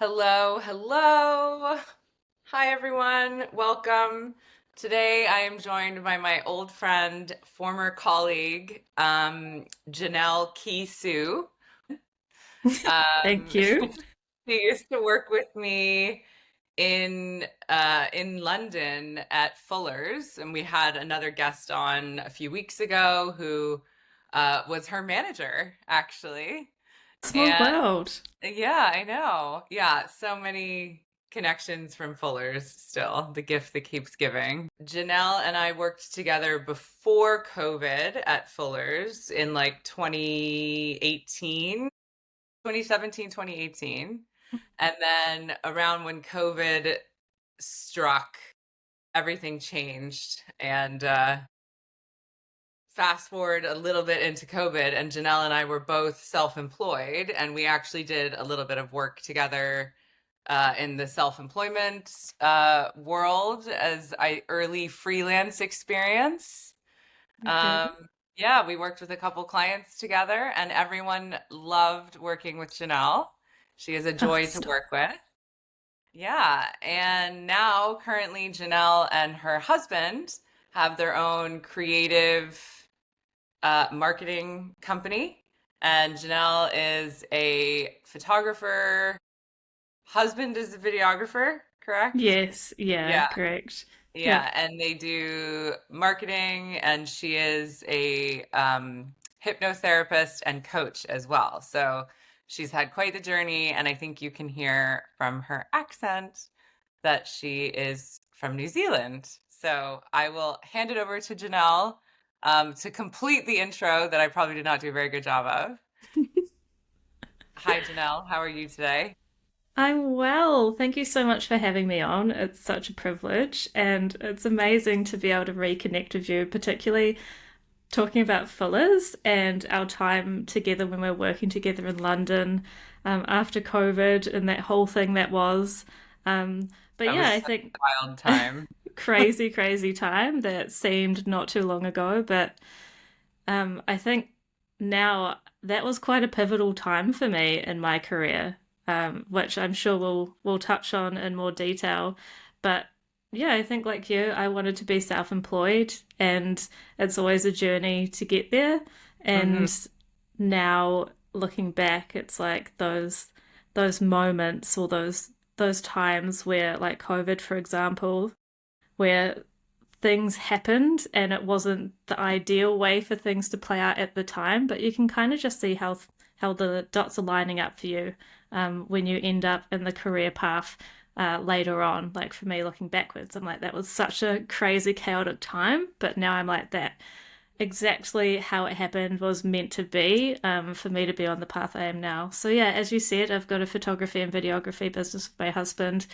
Hello, hello. Hi, everyone. Welcome. Today, I am joined by my old friend, former colleague, Janelle Kee-Sue. Thank Um, you. she used to work with me in London at Fuller's, and we had another guest on a few weeks ago who was her manager, actually. Small And world. yeah, I know. Yeah, so many connections from Fuller's still, the gift that keeps giving. Janelle and I worked together before COVID at Fuller's in like 2018, 2017, 2018. And then around when COVID struck, everything changed. And fast forward a little bit into COVID, and Janelle and I were both self-employed, and we actually did a little bit of work together in the self-employment world as I early freelance experience. Okay. Um, yeah, we worked with a couple clients together, and everyone loved working with Janelle. She is a Oh, joy to stop. work with. Yeah, and now currently Janelle and her husband have their own creative marketing company. And Janelle is a photographer. Husband is a videographer, correct? Yes, yeah, Yeah. correct. Yeah. Yep. And they do marketing, and she is a hypnotherapist and coach as well. So she's had quite the journey. And I think you can hear from her accent that she is from New Zealand. So I will hand it over to Janelle to complete the intro that I probably did not do a very good job of. Hi, Janelle. How are you today? I'm well. Thank you so much for having me on. It's such a privilege, and it's amazing to be able to reconnect with you, particularly talking about fillers and our time together when we were working together in London after COVID and that whole thing that was. But That yeah, was I such think a wild time. crazy, crazy time that seemed not too long ago, but I think now that was quite a pivotal time for me in my career, which I'm sure we'll touch on in more detail. But yeah, I think like you, I wanted to be self-employed, and it's always a journey to get there. Hmm. And now looking back, it's like those moments or those times where, like COVID, for example, where things happened and it wasn't the ideal way for things to play out at the time, but you can kind of just see how the dots are lining up for you when you end up in the career path later on. Like for me, looking backwards, I'm like, that was such a crazy, chaotic time, but now I'm like that exactly how it happened was meant to be for me to be on the path I am now. So yeah, as you said, I've got a photography and videography business with my husband,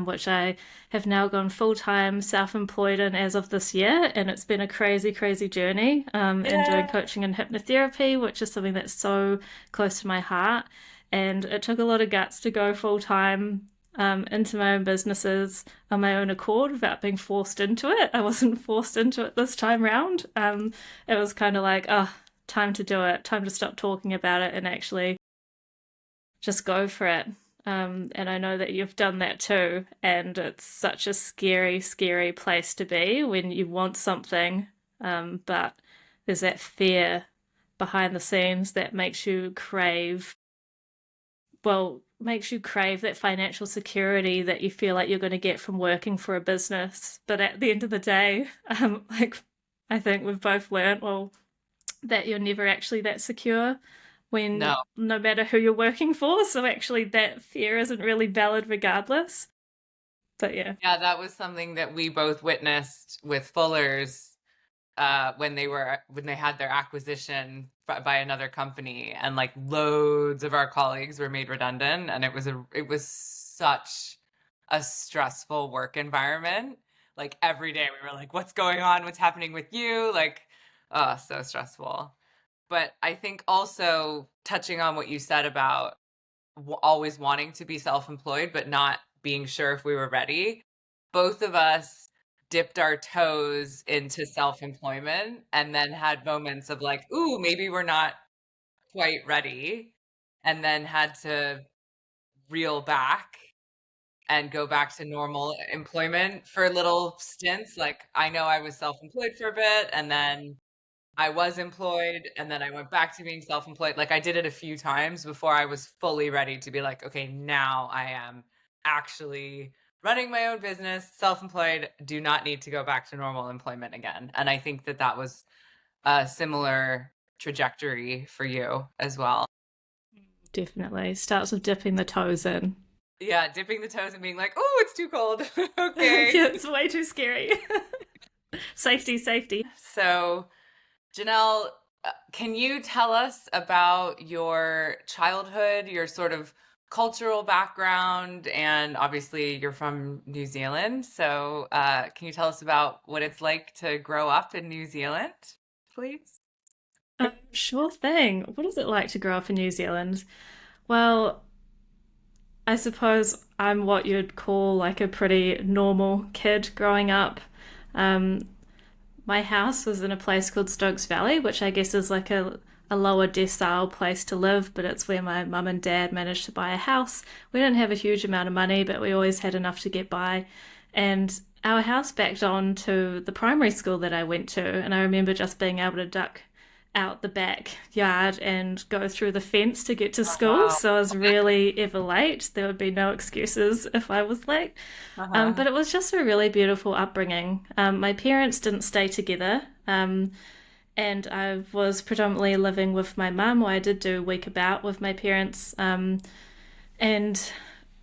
which I have now gone full time self-employed in as of this year, and it's been a crazy, crazy journey. And doing Yeah. coaching and hypnotherapy, which is something that's so close to my heart. And it took a lot of guts to go full time into my own businesses on my own accord without being forced into it. I wasn't forced into it this time round. It was kind of like, oh, time to do it, time to stop talking about it and actually just go for it. And I know that you've done that too. And it's such a scary, scary place to be when you want something, but there's that fear behind the scenes that makes you crave that financial security that you feel like you're going to get from working for a business. But at the end of the day, like I think we've both learned, well, that you're never actually that secure when No. no matter who you're working for. So actually, that fear isn't really valid regardless. But yeah. Yeah, that was something that we both witnessed with Fuller's when they had their acquisition by another company, and like loads of our colleagues were made redundant, and it was such a stressful work environment. Like every day we were like, what's going on? What's happening with you? Like, oh, so stressful. But I think also touching on what you said about always wanting to be self-employed but not being sure if we were ready. Both of us dipped our toes into self-employment and then had moments of like, ooh, maybe we're not quite ready, and then had to reel back and go back to normal employment for little stints. Like, I know I was self-employed for a bit, and then I was employed, and then I went back to being self-employed. Like, I did it a few times before I was fully ready to be like, okay, now I am actually running my own business, self-employed, do not need to go back to normal employment again. And I think that that was a similar trajectory for you as well. Definitely. Starts with dipping the toes in. Yeah, dipping the toes and being like, oh, it's too cold. Okay. Yeah, it's way too scary. Safety, safety. So, Janelle, can you tell us about your childhood, your sort of cultural background? And obviously, you're from New Zealand. So, can you tell us about what it's like to grow up in New Zealand, please? Sure thing. What is it like to grow up in New Zealand? Well, I suppose I'm what you'd call like a pretty normal kid growing up. Um, my house was in a place called Stokes Valley, which I guess is like a lower decile place to live, but it's where my mum and dad managed to buy a house. We didn't have a huge amount of money, but we always had enough to get by. And our house backed on to the primary school that I went to, and I remember just being able to duck out the backyard and go through the fence to get to school. Wow. So I was really ever late. There would be no excuses if I was late. Uh-huh. But it was just a really beautiful upbringing. My parents didn't stay together. And I was predominantly living with my mum, or I did do week about with my parents. And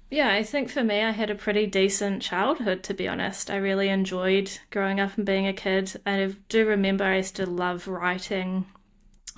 yeah, I think for me, I had a pretty decent childhood, to be honest. I really enjoyed growing up and being a kid. I do remember I used to love writing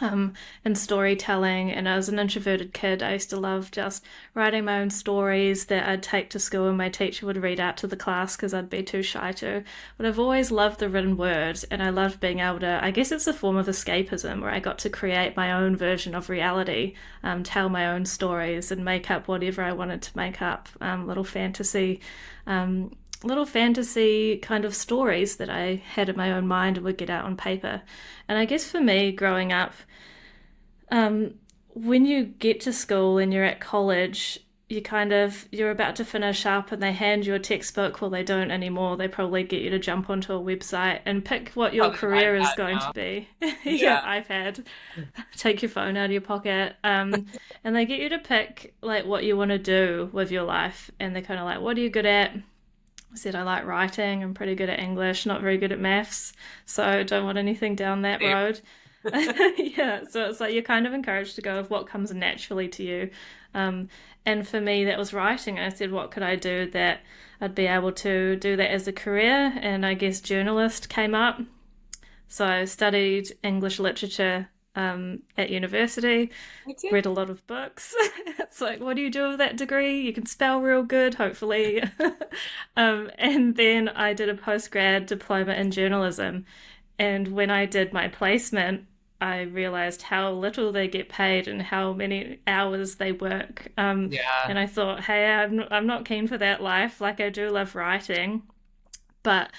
and storytelling. And as an introverted kid, I used to love just writing my own stories that I'd take to school and my teacher would read out to the class because I'd be too shy to. But I've always loved the written word, and I loved being able to, I guess it's a form of escapism where I got to create my own version of reality, tell my own stories and make up whatever I wanted to make up, little fantasy kind of stories that I had in my own mind and would get out on paper. And I guess for me, growing up, when you get to school and you're at college, you're about to finish up and they hand you a textbook. Well, they don't anymore. They probably get you to jump onto a website and pick what your Probably an career is iPad going to now. be. Yeah. Yeah, iPad. Take your phone out of your pocket. And they get you to pick like what you want to do with your life. And they're kind of like, what are you good at? I said I like writing. I'm pretty good at English, not very good at maths, so don't want anything down that Same. road. Yeah, so it's like you're kind of encouraged to go with what comes naturally to you. Um, and for me, that was writing. I said, what could I do that I'd be able to do that as a career? And I guess journalist came up. So I studied English literature at university, Me too. read a lot of books. It's like, what do you do with that degree? You can spell real good, hopefully. And then I did a postgrad diploma in journalism. And when I did my placement, I realized how little they get paid and how many hours they work. Yeah. And I thought, hey, I'm not keen for that life. Like, I do love writing, but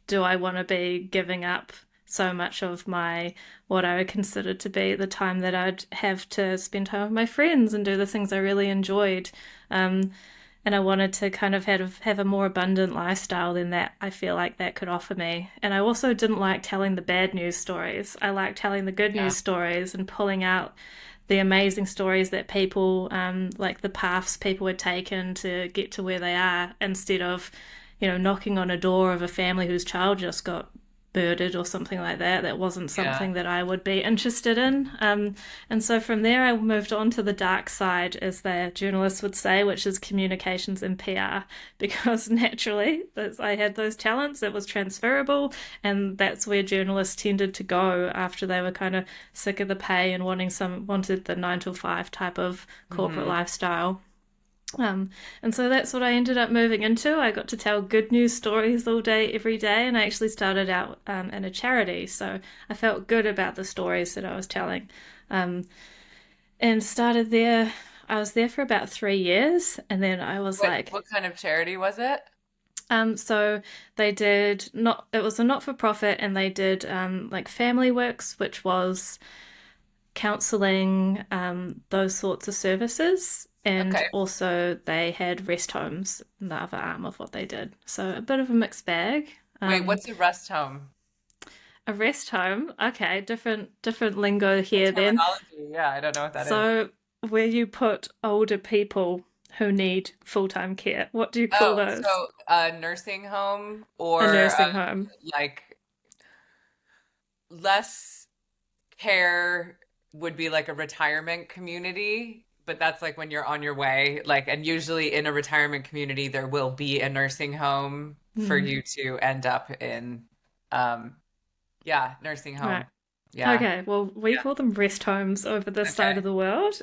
do I want to be giving up so much of my what I would consider to be the time that I'd have to spend time with my friends and do the things I really enjoyed. Um, and I wanted to kind of have a more abundant lifestyle than that I feel like that could offer me. And I also didn't like telling the bad news stories. I like telling the good Yeah. news stories and pulling out the amazing stories that people, like the paths people had taken to get to where they are, instead of, knocking on a door of a family whose child just got murdered or something like that. That wasn't Yeah. something that I would be interested in. And so from there, I moved on to the dark side, as the journalists would say, which is communications and PR, because naturally, as I had those talents, it was transferable, and that's where journalists tended to go after they were kind of sick of the pay and wanted the 9 to 5 type of corporate Hmm. lifestyle. And so that's what I ended up moving into. I got to tell good news stories all day, every day, and I actually started out in a charity. So I felt good about the stories that I was telling. Um, and started there. I was there for about 3 years, and then I was like, What kind of charity was it? so they did not, it was a not for profit, and they did like family works, which was counseling, those sorts of services. And Okay. also they had rest homes in the other arm of what they did. So a bit of a mixed bag. Wait, Um, what's a rest home? a rest home, okay, different lingo The here then. terminology. Yeah, I don't know what that is. So where you put older people who need full-time care, what do you call Oh, those? so a nursing home A or nursing home. like less care would be like a retirement community, but that's like when you're on your way. Like, and usually in a retirement community, there will be a nursing home for Hmm. you to end up in. Um, yeah, nursing Right. home. Yeah. Okay, well, we Yeah. call them rest homes over this Okay. side of the world.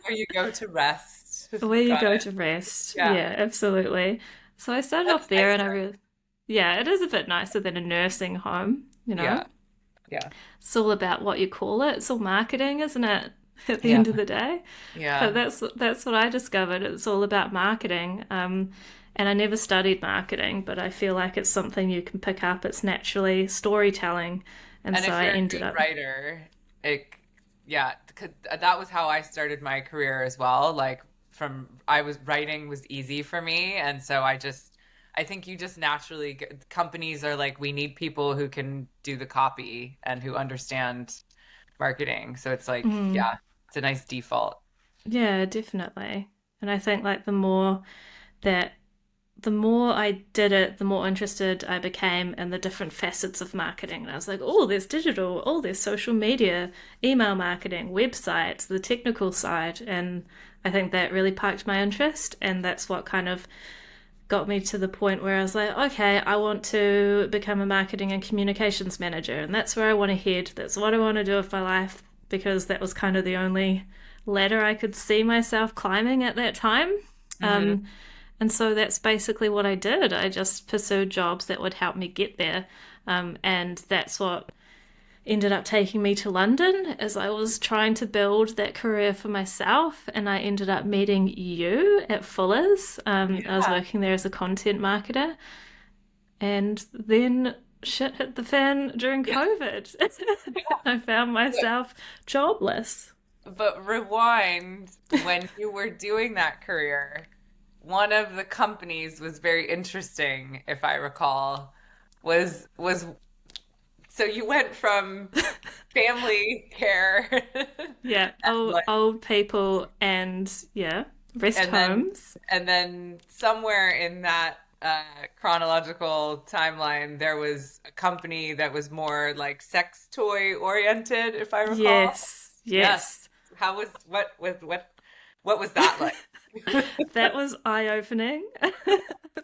Where you go to rest. Where you Got go it. to rest. Yeah. Yeah, absolutely. So I started That's off there and I nicer. really, yeah, it is a bit nicer than a nursing home, you know? Yeah. Yeah. It's all about what you call it. It's all marketing, isn't it? At the Yeah. end of the day. But Yeah. that's what I discovered. It's all about marketing. And I never studied marketing, but I feel like it's something you can pick up. It's naturally storytelling. And And so if I you're a ended good up, writer, it, yeah, that was how I started my career as well. Like I was writing was easy for me, and so I think you just naturally companies are like, we need people who can do the copy and who understand marketing. So it's like, mm, yeah, it's a nice default. yeah, definitely. And I think like that the more I did it, the more interested I became in the different facets of marketing. And I was like, oh, there's digital, oh, there's social media, email marketing, websites, the technical side. And I think that really piqued my interest. And that's what kind of got me to the point where I was like, okay, I want to become a marketing and communications manager. And that's where I want to head. That's what I want to do with my life because that was kind of the only ladder I could see myself climbing at that time. Hmm. Um, and so that's basically what I did. I just pursued jobs that would help me get there. And that's what ended up taking me to London as I was trying to build that career for myself. And I ended up meeting you at Fuller's. I was Yeah. working there as a content marketer. And then shit hit the fan during Yeah. COVID. I found myself jobless. But rewind when you were doing that career, one of the companies was very interesting, if I recall, was so you went from family care Yeah, and like old people and yeah, rest and then homes. and then somewhere in that chronological timeline there was a company that was more like sex toy oriented, if I recall. Yes, Yes. yes. How was what was that like? That was eye-opening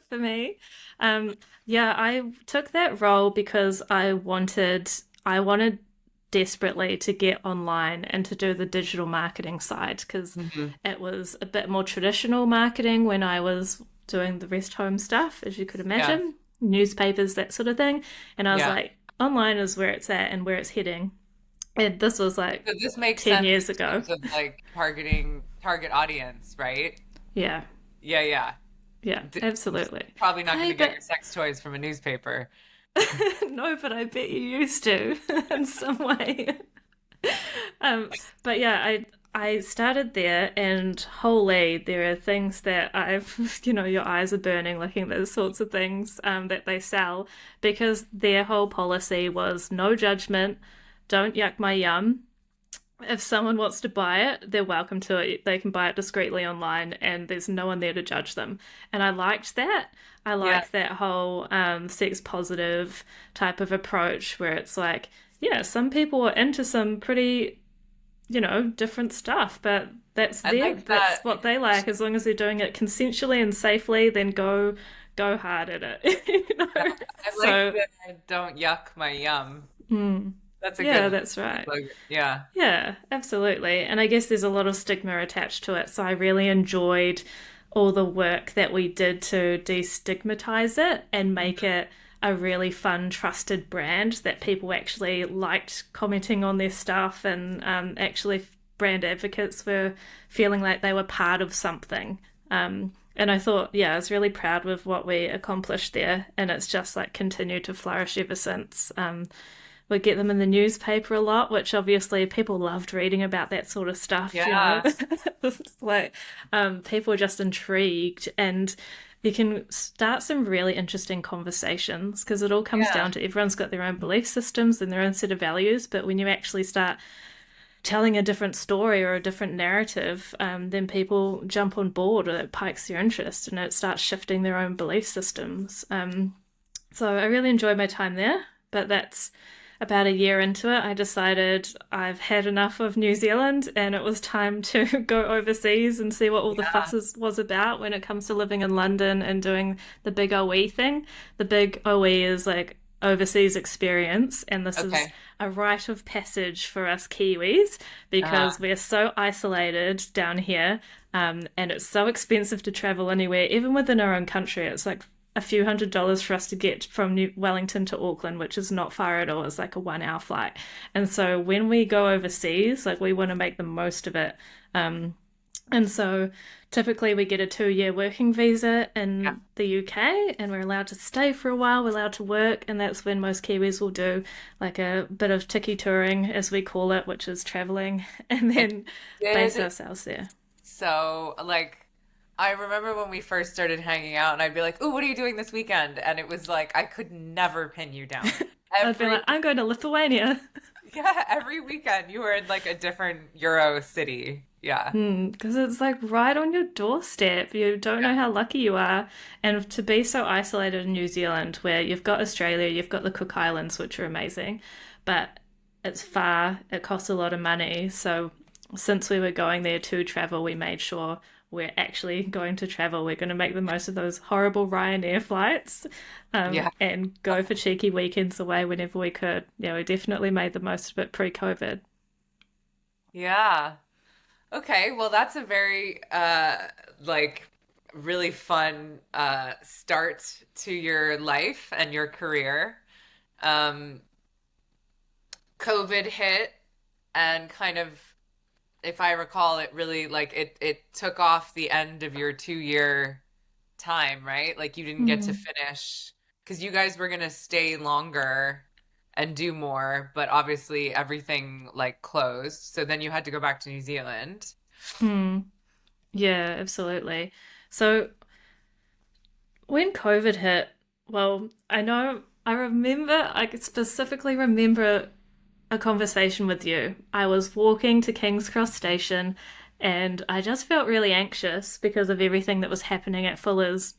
for me. Um, yeah, I took that role because I wanted desperately to get online and to do the digital marketing side because Hmm. it was a bit more traditional marketing when I was doing the rest home stuff, as you could Yeah. imagine, newspapers, that sort of thing. And I was Yeah. like, online is where it's at and where it's heading. And this was like So this makes 10 sense years in ago. terms of like targeting target audience, right? Yeah, Yeah, yeah. yeah, absolutely. Probably not going Hey, to get your but sex toys from a newspaper. no, but I bet you used to in some way. Um, but yeah, I started there, and holy, there are things that I've, your eyes are burning looking at those sorts of things that they sell because their whole policy was no judgment, don't yuck my yum. If someone wants to buy it, they're welcome to it. They can buy it discreetly online, and there's no one there to judge them. And I liked that. I Yeah, like that whole sex positive type of approach where it's like, yeah, some people are into some pretty, different stuff, but I like that's that. what they like. As long as they're doing it consensually and safely, then go hard at it. I like So, that I don't yuck my yum. mm, That's a yeah, good that's right. slogan. Yeah. Yeah, absolutely. And I guess there's a lot of stigma attached to it. So I really enjoyed all the work that we did to destigmatize it and make Mhm. it a really fun, trusted brand that people actually liked commenting on their stuff and actually brand advocates were feeling like they were part of something. And I thought, yeah, I was really proud with what we accomplished there. And it's just like continued to flourish ever since. we get them in the newspaper a lot, which obviously people loved reading about that sort of stuff, you know. Yeah. It's like people are just intrigued, and you can start some really interesting conversations because it all comes Yeah. down to everyone's got their own belief systems and their own set of values. But when you actually start telling a different story or a different narrative, then people jump on board, or it pikes their interest and it starts shifting their own belief systems. So I really enjoyed my time there, but that's about a year into it. I decided I've had enough of New Zealand and it was time to go overseas and see what all the Yeah. fuss was about when it comes to living in London and doing the big OE thing. The big OE is like overseas experience, and this is Okay. a rite of passage for us Kiwis Uh, because we're so isolated down here, and it's so expensive to travel anywhere, even within our own country. It's like a few $100s for us to get from Wellington to Auckland, which is not far at all. It's like a 1 hour flight. And so when we go overseas, like we want to make the most of it. And so typically we get a 2 year working visa yeah. in the UK, and we're allowed to stay for a while, we're allowed to work, and that's when most Kiwis will do like a bit of tiki touring, as we call it, which is traveling, and I then base did. ourselves there. So, like, I remember when we first started hanging out, and I'd be like, "Ooh, what are you doing this weekend?" And it was like I could never pin you down. I'd be Every like, I'm going to Lithuania. yeah, every weekend you were in like a different Euro city. Yeah. Because it's like right on your doorstep. You don't Yeah. know how lucky you are. And to be so isolated in New Zealand, where you've got Australia, you've got the Cook Islands, which are amazing, but it's far, it costs a lot of money. So since we were going there to travel, we made sure we're actually going to travel. We're going to make the most of those horrible Ryanair flights, Yeah. and go for cheeky weekends away whenever we could. Yeah, we definitely made the most of it pre-COVID. Yeah. Okay, well that's a very like really fun start to your life and your career. Um COVID hit and kind of if I recall it really like it took off the end of your 2 year time, right? Like you didn't get to Hmm. finish because you guys were gonna stay longer and do more, but obviously everything like closed. So then you had to go back to New Zealand. Hmm. Yeah, absolutely. So when COVID hit, well, I know I remember, I specifically remember a conversation with you. I was walking to King's Cross Station and I just felt really anxious because of everything that was happening at Fuller's.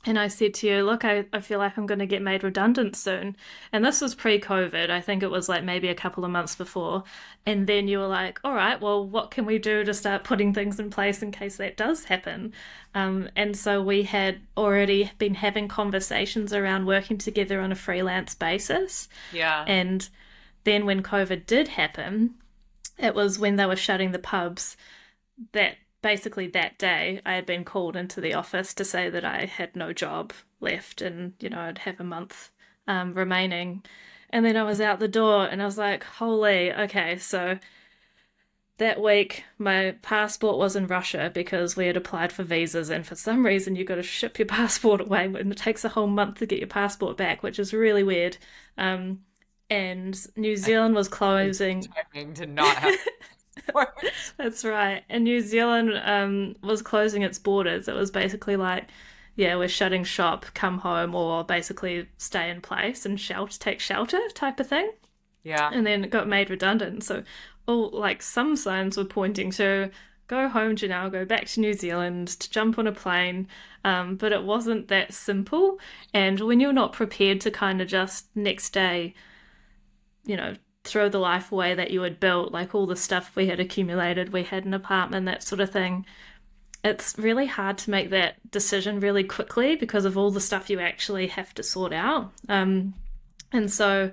And I said to you, look, I feel like I'm going to get made redundant soon. And this was pre COVID. I think it was like maybe a couple of months before. And then you were like, all right, well, what can we do to start putting things in place in case that does happen? And so we had already been having conversations around working together on a freelance basis. Yeah. And then when COVID did happen, it was when they were shutting the pubs, that basically that day I had been called into the office to say that I had no job left, and I'd have a month remaining. And then I was out the door and I was like, holy, okay. So that week my passport was in Russia because we had applied for visas, and for some reason you got to ship your passport away and it takes a whole month to get your passport back, which is really weird. um, and New I Zealand was really closing. timing to not have support. That's right. And New Zealand was closing its borders. It was basically like, yeah, we're shutting shop, come home, or basically stay in place and take shelter type of thing. Yeah. And then it got made redundant. So, all like some signs were pointing to go home, Janelle, go back to New Zealand, to jump on a plane. But it wasn't that simple. And when you're not prepared to kind of just next day, throw the life away that you had built, like all the stuff we had accumulated, we had an apartment, that sort of thing. It's really hard to make that decision really quickly because of all the stuff you actually have to sort out. And so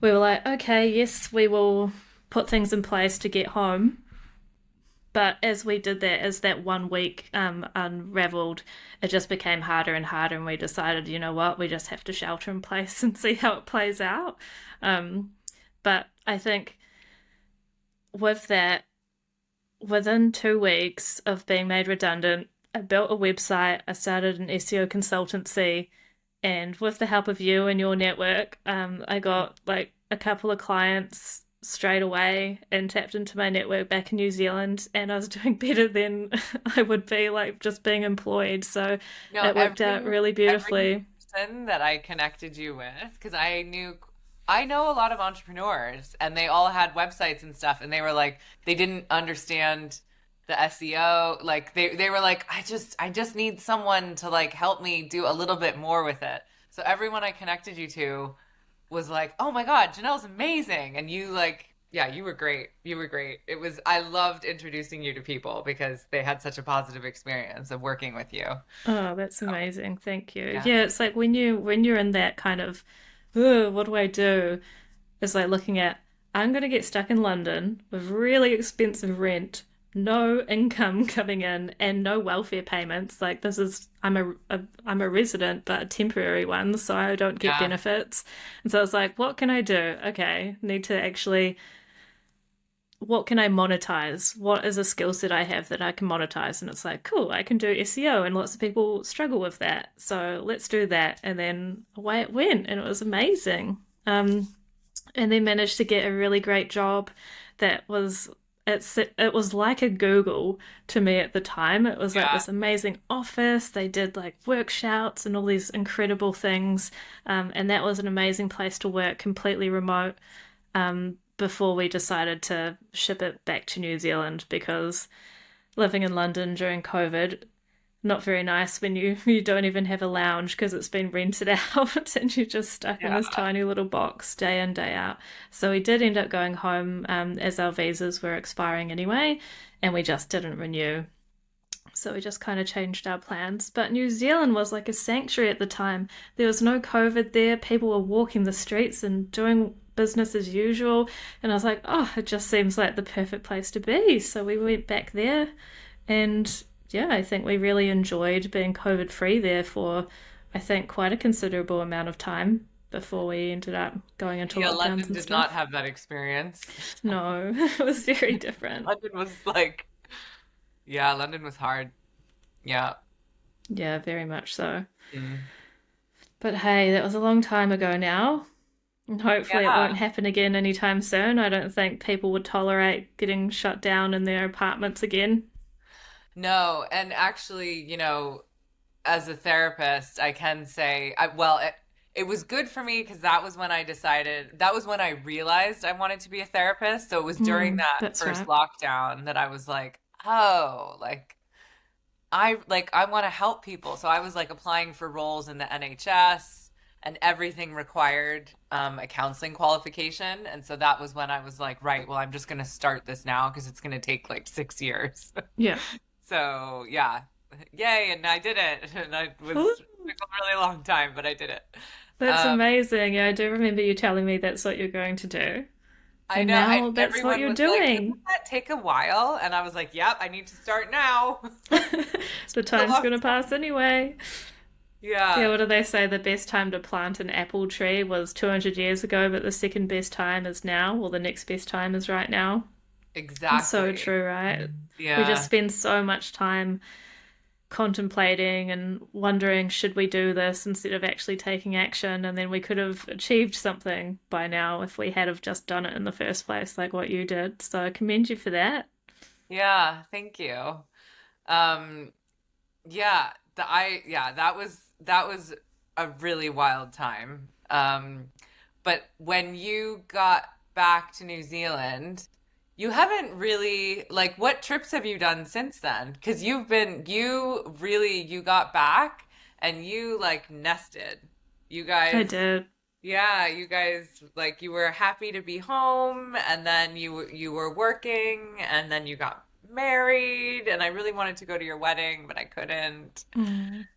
we were like, okay, yes, we will put things in place to get home. But as we did that, as that 1 week unraveled, it just became harder and harder. And we decided, you know what, we just have to shelter in place and see how it plays out. Um, but I think with that, within 2 weeks of being made redundant, I built a website, I started an SEO consultancy, and with the help of you and your network, I got like a couple of clients straight away and tapped into my network back in New Zealand, and I was doing better than I would be like just being employed. So No, it worked out really every beautifully. person that I connected you with, because I know a lot of entrepreneurs and they all had websites and stuff, and they were like they didn't understand the SEO. Like they were like, I just need someone to like help me do a little bit more with it. So everyone I connected you to was like, "Oh my God, Janelle's amazing." And you like, yeah, you were great. You were great. I loved introducing you to people because they had such a positive experience of working with you. Oh, that's amazing. Thank you. Yeah. Yeah, it's like when you're in that kind of, "Ugh, what do I do?" It's like looking at, I'm gonna get stuck in London with really expensive rent, no income coming in, and no welfare payments. Like this is, I'm a resident, but a temporary one, so I don't get Yeah. benefits. And so it's like, what can I do? Okay, need to actually, what can I monetize? What is a skill set I have that I can monetize? And it's like, cool, I can do SEO, and lots of people struggle with that. So let's do that. And then away it went, and it was amazing. And then managed to get a really great job that was, it was like a Google to me at the time. It was like Yeah. this amazing office. They did like workshops and all these incredible things, and that was an amazing place to work, completely remote. Before we decided to ship it back to New Zealand, because living in London during COVID, not very nice when you don't even have a lounge because it's been rented out and you're just stuck in Yeah. this tiny little box day in day out. So we did end up going home, as our visas were expiring anyway, and we just didn't renew. So we just kind of changed our plans. But New Zealand was like a sanctuary at the time. There was no COVID there. People were walking the streets and doing business as usual. And I was like, oh, it just seems like the perfect place to be. So we went back there, and yeah, I think we really enjoyed being COVID free there for, I think, quite a considerable amount of time before we ended up going into Yeah, lockdowns London and did not stuff. have that experience. No, it was very different. London was like, yeah, London was hard. Yeah. Yeah, very much so. Mm. But hey, that was a long time ago now. And hopefully it Yeah. won't happen again anytime soon. I don't think people would tolerate getting shut down in their apartments again. No, and actually, as a therapist, I can say, it was good for me because that was when I realized I wanted to be a therapist. So it was during Mm, that that's first right. lockdown that I was like, oh, like I want to help people. So I was like applying for roles in the NHS, and everything required a counseling qualification. And so that was when I was like, right, well, I'm just going to start this now because it's going to take like 6 years. Yeah. So yeah, yay, and I did it. And I Ooh, was took a really long time, but I did it. that's Um, amazing. Yeah, I do remember you telling me that's what you're going to do. I And know, now that's what everyone you're was like, "Doesn't doing. that take a while?" And I was like, "Yep, I need to start now." The A time's long going to pass time. anyway. Yeah, Yeah, what do they say? The best time to plant an apple tree was 200 years ago, but the second best time is now, or the next best time is right now. It's so exactly. true, right? We just Yeah, spend so much time contemplating and wondering, should we do this, instead of actually taking action, and then we could have achieved something by now if we had have just done it in the first place, like what you did. So I commend you for that. yeah. Thank you. Um, yeah, that was a really wild time. But when you got back to New Zealand, you haven't really like what trips have you done since then? Because you got back and you like nested. You I guys, did. yeah, you guys like you were happy to be home, and then you were working, and then you got married, and I really wanted to go to your wedding, but I couldn't. Mm.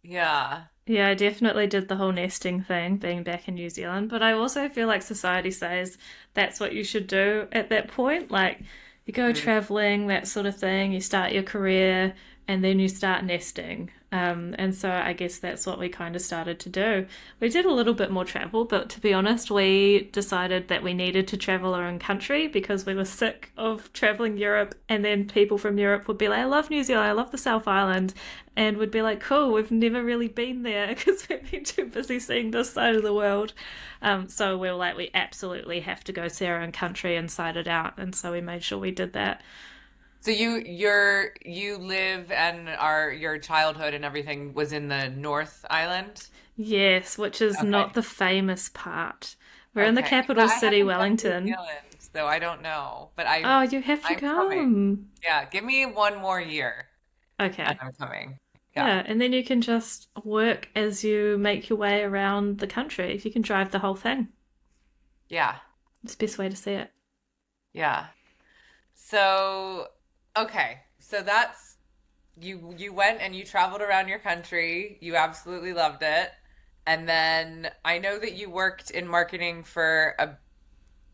Yeah. Yeah, I definitely did the whole nesting thing, being back in New Zealand. But I also feel like society says that's what you should do at that point. Like, you go Mm, traveling, that sort of thing, you start your career, and then you start nesting. And so I guess that's what we kind of started to do. We did a little bit more travel, but to be honest, we decided that we needed to travel our own country because we were sick of traveling Europe. And then people from Europe would be like, I love New Zealand, I love the South Island. And would be like, cool, we've never really been there because we've been too busy seeing this side of the world. So we were like, we absolutely have to go see our own country and side it out. And so we made sure we did that. So you live and your childhood and everything was in the North Island? Yes, which is not Okay. the famous part. We're in the Okay. Yeah, capital I city, haven't done New Wellington. Zealand, so I don't know. But Oh, you have to I'm coming. come. Yeah, give me one more year and Okay. I'm coming. Yeah. Yeah, and then you can just work as you make your way around the country. You can drive the whole thing. Yeah. It's the best way to see it. Yeah. So, okay. So that's you went and you traveled around your country. You absolutely loved it. And then I know that you worked in marketing for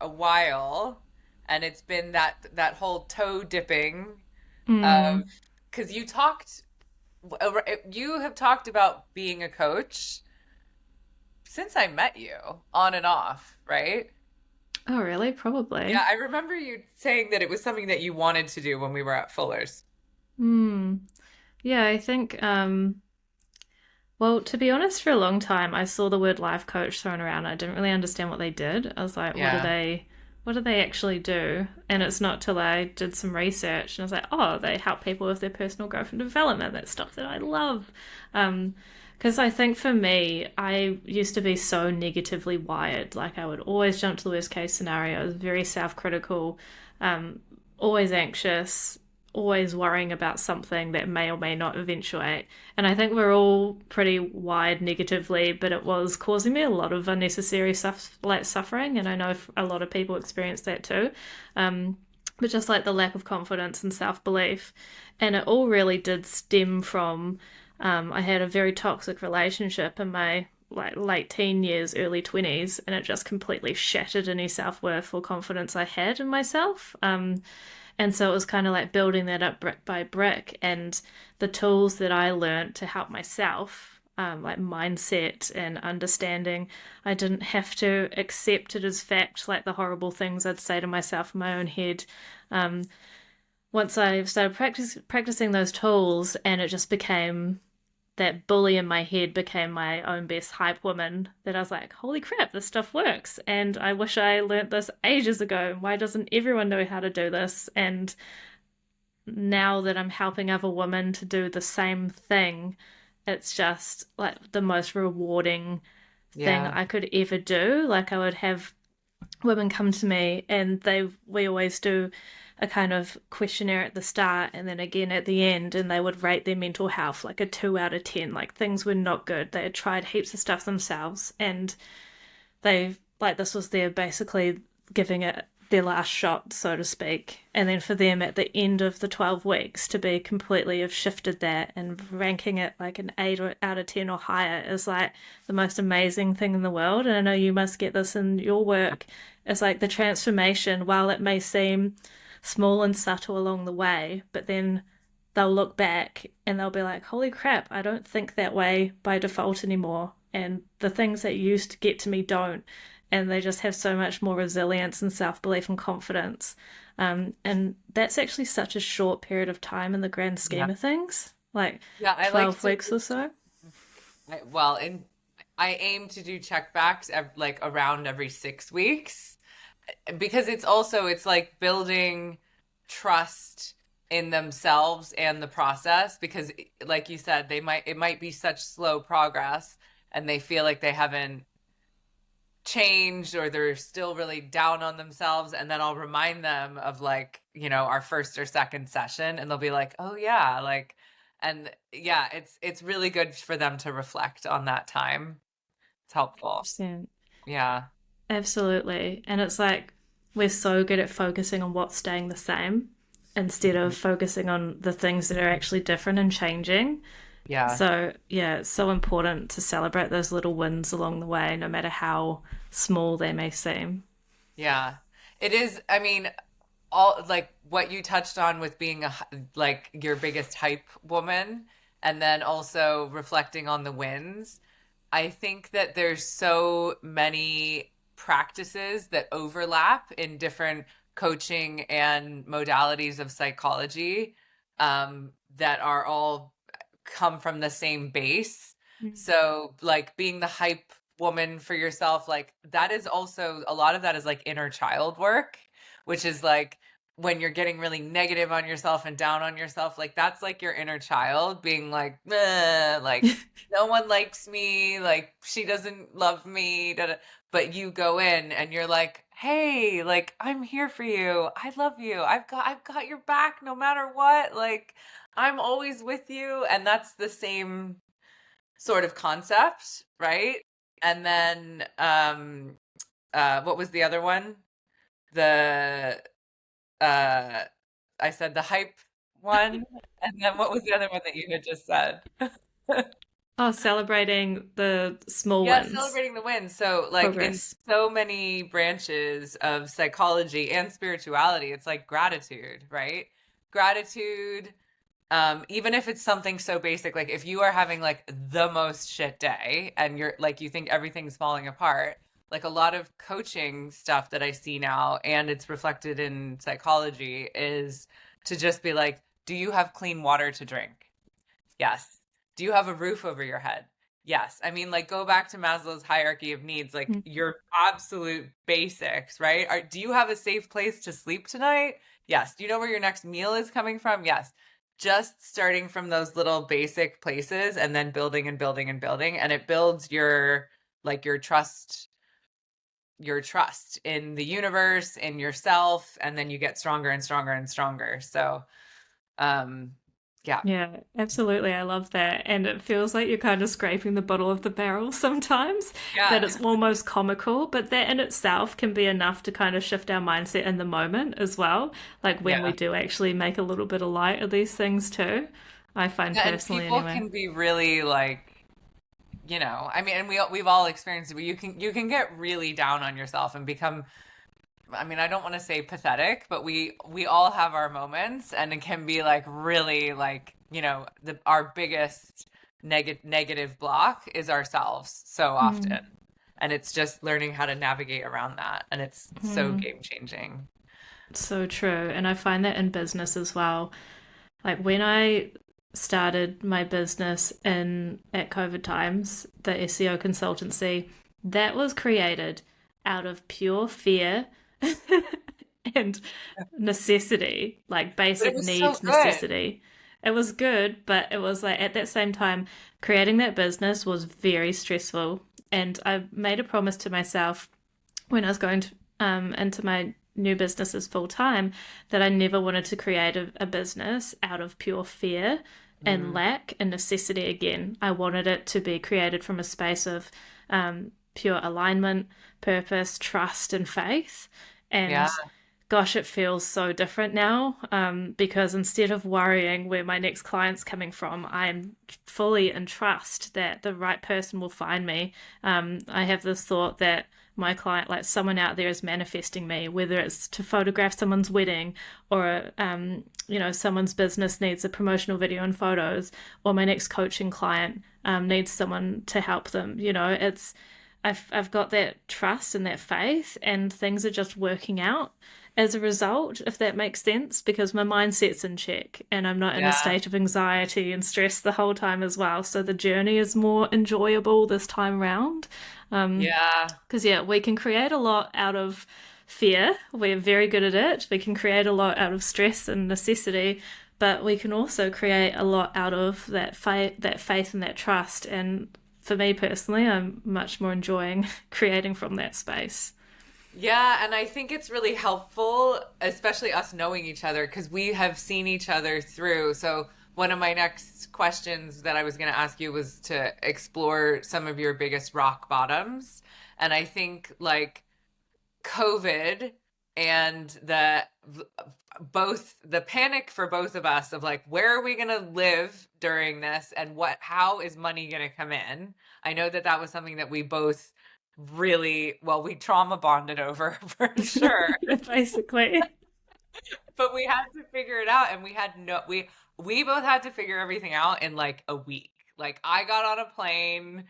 a while, and it's been that whole toe dipping of Mm. because you have talked about being a coach since I met you on and off, right? Oh, really? Yeah, Probably. I remember you saying that it was something that you wanted to do when we were at Fuller's. Hmm. Yeah, I think well, to be honest, for a long time, I saw the word life coach thrown around. I didn't really understand what they did. I was like, Yeah. what do they actually do? And it's not till I did some research and I was like, oh, they help people with their personal growth and development. That's stuff that I love. Because I think for me, I used to be so negatively wired. Like I would always jump to the worst case scenario. I was very self critical, um, always anxious, always worrying about something that may or may not eventuate. And I think we're all pretty wired negatively, but it was causing me a lot of unnecessary suffering. And I know a lot of people experience that too. But just like the lack of confidence and self belief. And it all really did stem from I had a very toxic relationship in my like late teen years, early 20s, and it just completely shattered any self worth or confidence I had in myself. And so it was kind of like building that up brick by brick. And the tools that I learned to help myself, like mindset and understanding, I didn't have to accept it as fact, like the horrible things I'd say to myself in my own head. Um, Once I started practicing those tools, and it just became that bully in my head became my own best hype woman that I was like, holy crap, this stuff works. And I wish I learnt this ages ago. Why doesn't everyone know how to do this? And now that I'm helping other women to do the same thing, it's just like the most rewarding thing Yeah. I could ever do. Like I would have women come to me and we always do a kind of questionnaire at the start and then again at the end, and they would rate their mental health like a 2 out of 10. Like things were not good. They had tried heaps of stuff themselves, and they like this was their basically giving it their last shot, so to speak. And then for them at the end of the 12 weeks to be completely have shifted that and ranking it like an 8 out of 10 or higher is like the most amazing thing in the world. And I know you must get this in your work. It's like the transformation, while it may seem small and subtle along the way, but then they'll look back and they'll be like, holy crap, I don't think that way by default anymore. And the things that used to get to me don't. And they just have so much more resilience and self belief and confidence. And that's actually such a short period of time in the grand Yeah. scheme of things, like Yeah, I like 12 to weeks or so. well, and I aim to do check backs like around every 6 weeks because it's like building trust in themselves and the process because like you said it might be such slow progress and they feel like they haven't changed or they're still really down on themselves, and then I'll remind them of like our first or second session and they'll be like, oh yeah, like, and yeah, it's really good for them to reflect on that time. It's helpful. 100%. Yeah. Absolutely. And it's like we're so good at focusing on what's staying the same instead of focusing on the things that are actually different and changing. Yeah. So, yeah, it's so important to celebrate those little wins along the way, no matter how small they may seem. Yeah. It is. I mean, all like what you touched on with being like your biggest hype woman, and then also reflecting on the wins. I think that there's so many practices that overlap in different coaching and modalities of psychology, that are all come from the same base. Mm. So, like being the hype woman for yourself, like that is also a lot of that is like inner child work, which is like when you're getting really negative on yourself and down on yourself, like that's like your inner child being like, like no one likes me, like she doesn't love me, da, da. But you go in and you're like, hey, like I'm here for you. I love you. I've got your back no matter what. Like I'm always with you. And that's the same sort of concept, right? And then what was the other one? The uh I said the hype one. And then what was the other one that you had just said? Oh, celebrating the small Yeah, wins, celebrating the wins. So, like in progress. so many branches of psychology and spirituality, it's like gratitude, right? Gratitude, even if it's something so basic, like if you are having like the most shit day and you're like you think everything's falling apart, like a lot of coaching stuff that I see now, and it's reflected in psychology, is to just be like, do you have clean water to drink? Yes. Do you have a roof over your head? Yes. I mean, like, go back to Maslow's hierarchy of needs, like Mm. your absolute basics, right? Do you have a safe place to sleep tonight? Yes. Do you know where your next meal is coming from? Yes. Just starting from those little basic places and then building and building and building. And it builds your, like, your trust in the universe, in yourself. And then you get stronger and stronger and stronger. So, um, yeah. Yeah, absolutely. I love that. And it feels like you're kind of scraping the bottom of the barrel sometimes, that Yeah. it's almost comical, but that in itself can be enough to kind of shift our mindset in the moment as well. Like when we Yeah. do actually make a little bit of light of these things too. I find Yeah, and personally people anyway. can be really like, I mean, and we've all experienced it, but you can get really down on yourself and become, I mean, I don't want to say pathetic, but we all have our moments, and it can be like really like, the our biggest negative block is ourselves so often. Mm, And it's just learning how to navigate around that, and it's so mm, game changing. so true. And I find that in business as well. Like when I started my business in at COVID times, the SEO consultancy, that was created out of pure fear and necessity, like But it basic was so need good. necessity. It was good, but it was like at that same time, creating that business was very stressful. And I made a promise to myself when I was going to, into my new businesses full time, that I never wanted to create a business out of pure fear and Mm, lack and necessity again. I wanted it to be created from a space of pure alignment, purpose, trust, and faith. yeah, And gosh, it feels so different now, because instead of worrying where my next client's coming from, I'm fully in trust that the right person will find me. I have this thought that my client, like someone out there, is manifesting me, whether it's to photograph someone's wedding or, someone's business needs a promotional video and photos, or my next coaching client needs someone to help them. I've got that trust and that faith, and things are just working out as a result, if that makes sense, because my mindset's in check and I'm not in a yeah, state of anxiety and stress the whole time as well. So the journey is more enjoyable this time around. yeah. Because, yeah, we can create a lot out of fear. We're very good at it. We can create a lot out of stress and necessity, but we can also create a lot out of that faith and that trust. And for me personally, I'm much more enjoying creating from that space. Yeah, and I think it's really helpful, especially us knowing each other, because we have seen each other through. So, one of my next questions that I was going to ask you was to explore some of your biggest rock bottoms. And I think like COVID and the both the panic for both of us of like, where are we going to live during this, and how is money going to come in? I know that that was something that we both really, well, we trauma bonded over for sure. Basically. But we had to figure it out, and we both had to figure everything out in like a week. Like I got on a plane.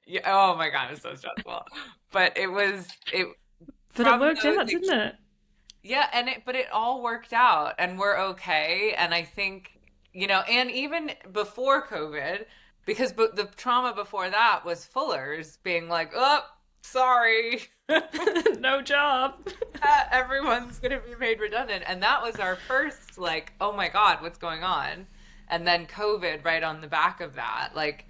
Yeah, oh my God, it was so stressful. But it But it from worked those out, didn't it? yeah, but it all worked out and we're okay. And I think, and even before COVID, because the trauma before that was Fuller's being like, oh, sorry. No job. Everyone's going to be made redundant. And that was our first, like, oh my God, what's going on? And then COVID right on the back of that. Like,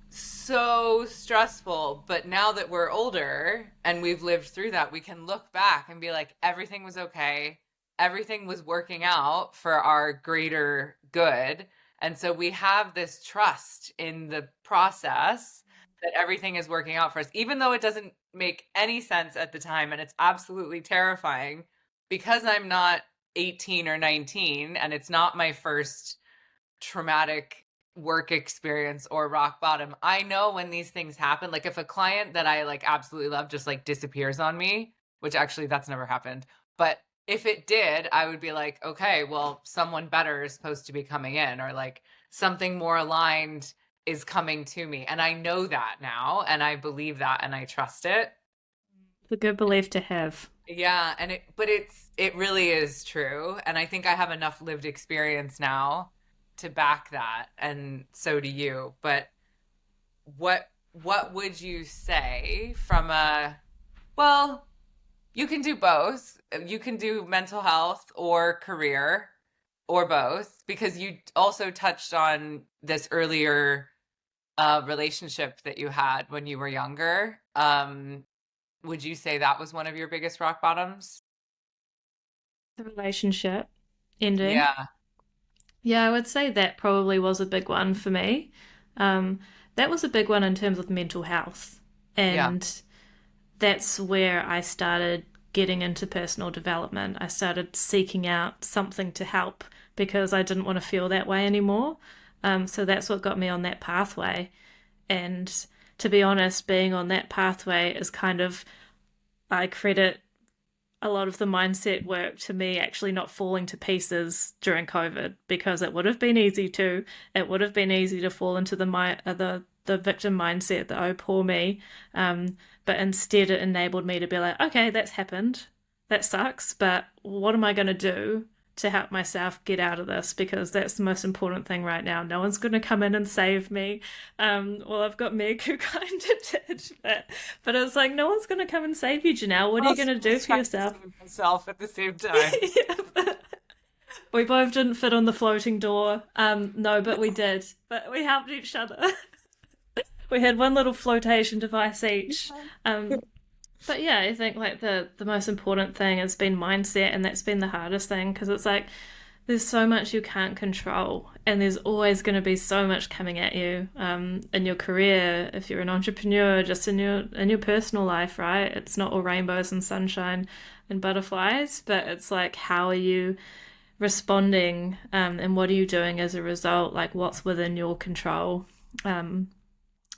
so stressful. But now that we're older and we've lived through that, we can look back and be like, everything was okay. Everything was working out for our greater good. And so we have this trust in the process that everything is working out for us, even though it doesn't make any sense at the time. And it's absolutely terrifying because I'm not 18 or 19 and it's not my first traumatic work experience or rock bottom. I know when these things happen, like if a client that I like absolutely love just like disappears on me, which actually that's never happened, but if it did, I would be like, okay, well, someone better is supposed to be coming in, or like something more aligned is coming to me. And I know that now, and I believe that, and I trust it. It's a good belief to have. Yeah, but it really is true, and I think I have enough lived experience now to back that, and so do you. But what would you say from well, you can do both. You can do mental health or career or both because you also touched on this earlier relationship that you had when you were younger. Would you say that was one of your biggest rock bottoms? The relationship ending. Yeah, Yeah, I would say that probably was a big one for me. Um, that was a big one in terms of mental health. yeah, And that's where I started getting into personal development. I started seeking out something to help because I didn't want to feel that way anymore. So that's what got me on that pathway. And to be honest, being on that pathway is kind of, I credit a lot of the mindset work to me actually not falling to pieces during COVID because it would have been easy to. It would have been easy to fall into the victim mindset that oh poor me, but instead it enabled me to be like okay that's happened, that sucks, but what am I going to do to help myself get out of this because that's the most important thing right now. No one's going to come in and save me. Well, I've got Meg who kind of did, but it's like no one's going to come and save you, Janelle. What are you going also to do was for trying to yourself? save myself at the same time. Yeah, we both didn't fit on the floating door. No, but we did. But we helped each other. We had one little flotation device each. But yeah, I think like the most important thing has been mindset, and that's been the hardest thing because it's like there's so much you can't control, and there's always going to be so much coming at you in your career, if you're an entrepreneur, just in your personal life, right? It's not all rainbows and sunshine and butterflies, but it's like how are you responding, and what are you doing as a result? Like what's within your control? Um,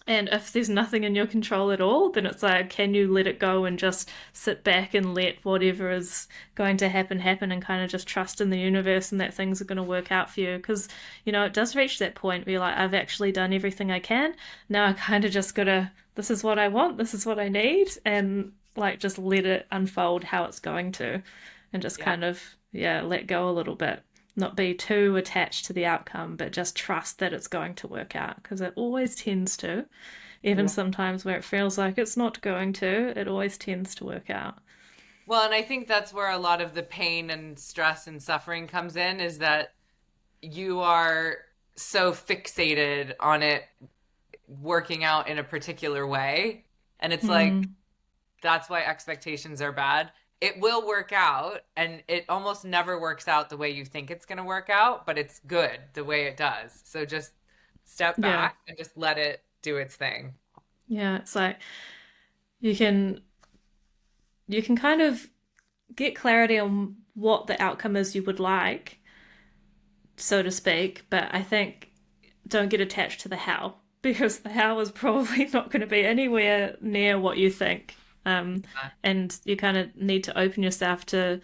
and if there's nothing in your control at all, then it's like, can you let it go and just sit back and let whatever is going to happen happen and kind of just trust in the universe and that things are going to work out for you? Because, it does reach that point where you're like, I've actually done everything I can. Now I kind of just got to, this is what I want, this is what I need. And like just let it unfold how it's going to and just Yeah. kind of, yeah, let go a little bit, not be too attached to the outcome, but just trust that it's going to work out because it always tends to. Even Yeah. sometimes where it feels like it's not going to, it always tends to work out. Well, and I think that's where a lot of the pain and stress and suffering comes in is that you are so fixated on it working out in a particular way. And it's like, Mm, that's why expectations are bad. It will work out, and it almost never works out the way you think it's going to work out, but it's good the way it does. So just step yeah. back and just let it do its thing. Yeah, it's like you can you can kind of get clarity on what the outcome is you would like, so to speak, but I think don't get attached to the how because the how is probably not going to be anywhere near what you think. Um, and you kind of need to open yourself to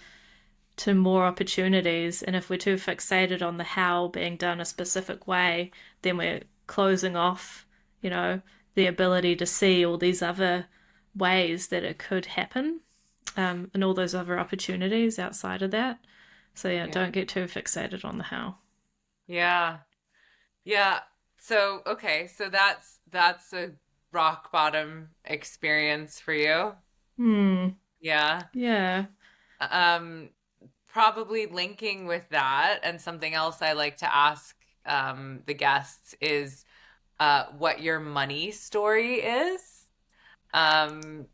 to more opportunities. And if we're too fixated on the how being done a specific way, then we're closing off, you know, the ability to see all these other ways that it could happen, and all those other opportunities outside of that. So yeah, Yeah. don't get too fixated on the how. Yeah. Yeah. So, okay, so that's a rock bottom experience for you. Hmm. Yeah. Yeah. Um, Probably linking with that, and something else I like to ask the guests is what your money story is. Um,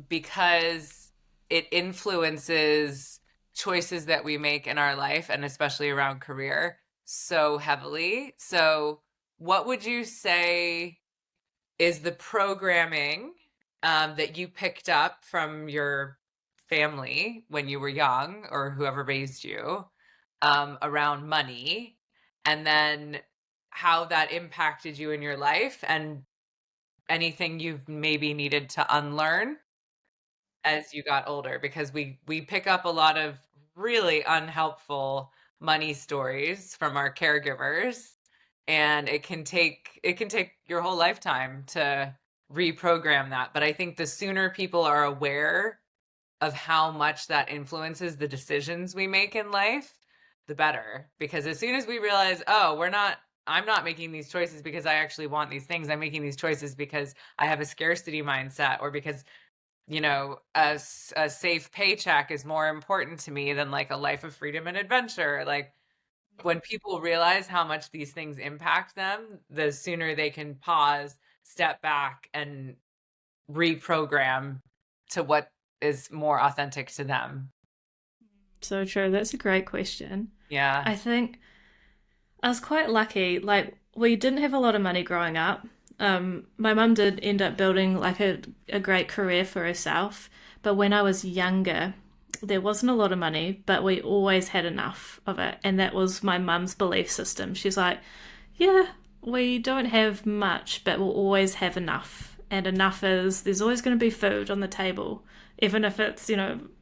because it influences choices that we make in our life and especially around career so heavily. So, what would you say is the programming that you picked up from your family when you were young or whoever raised you around money, and then how that impacted you in your life and anything you've maybe needed to unlearn as you got older, because we pick up a lot of really unhelpful money stories from our caregivers, and it can take your whole lifetime to reprogram that. But I think the sooner people are aware of how much that influences the decisions we make in life, the better. Because as soon as we realize, oh, I'm not making these choices because I actually want these things. I'm making these choices because I have a scarcity mindset, or because a safe paycheck is more important to me than like a life of freedom and adventure. Like, when people realize how much these things impact them, the sooner they can pause, step back, and reprogram to what is more authentic to them. So true. That's a great question. Yeah. I think I was quite lucky. Like, we didn't have a lot of money growing up. My mum did end up building like a great career for herself. But when I was younger, there wasn't a lot of money, but we always had enough of it. And that was my mum's belief system. She's like, yeah, we don't have much, but we'll always have enough. And enough is there's always going to be food on the table, even if it's,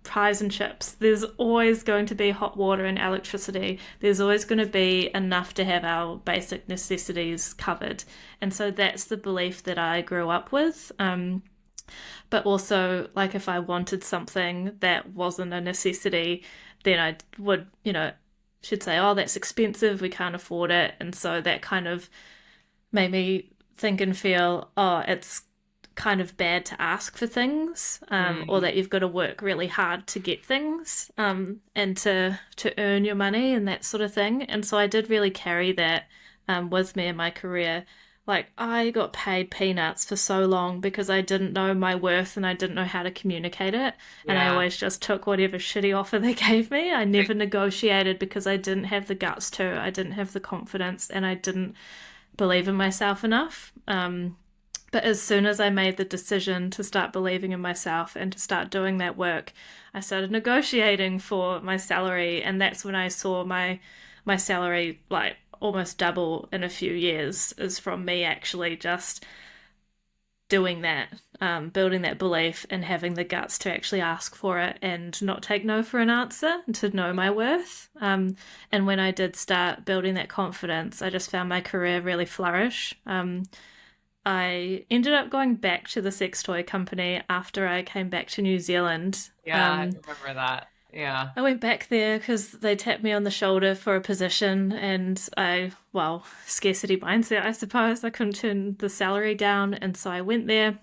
pies and chips. There's always going to be hot water and electricity. There's always going to be enough to have our basic necessities covered. And so that's the belief that I grew up with. But also, like, if I wanted something that wasn't a necessity, then I would, should say, oh, that's expensive, we can't afford it. And so that kind of made me think and feel, oh, it's kind of bad to ask for things, or Mm, that you've got to work really hard to get things, and to earn your money and that sort of thing. And so I did really carry that, with me in my career. Like, I got paid peanuts for so long because I didn't know my worth and I didn't know how to communicate it. And I yeah. always just took whatever shitty offer they gave me. I never negotiated because I didn't have the guts to. I didn't have the confidence and I didn't believe in myself enough. But as soon as I made the decision to start believing in myself and to start doing that work, I started negotiating for my salary, and that's when I saw my salary like almost double in a few years, is from me actually just doing that, building that belief and having the guts to actually ask for it and not take no for an answer, and to know my worth. And when I did start building that confidence, I just found my career really flourish. I ended up going back to the sex toy company after I came back to New Zealand. Yeah, I remember that. Yeah. I went back there because they tapped me on the shoulder for a position, and well, scarcity mindset, I suppose. I couldn't turn the salary down, and so I went there.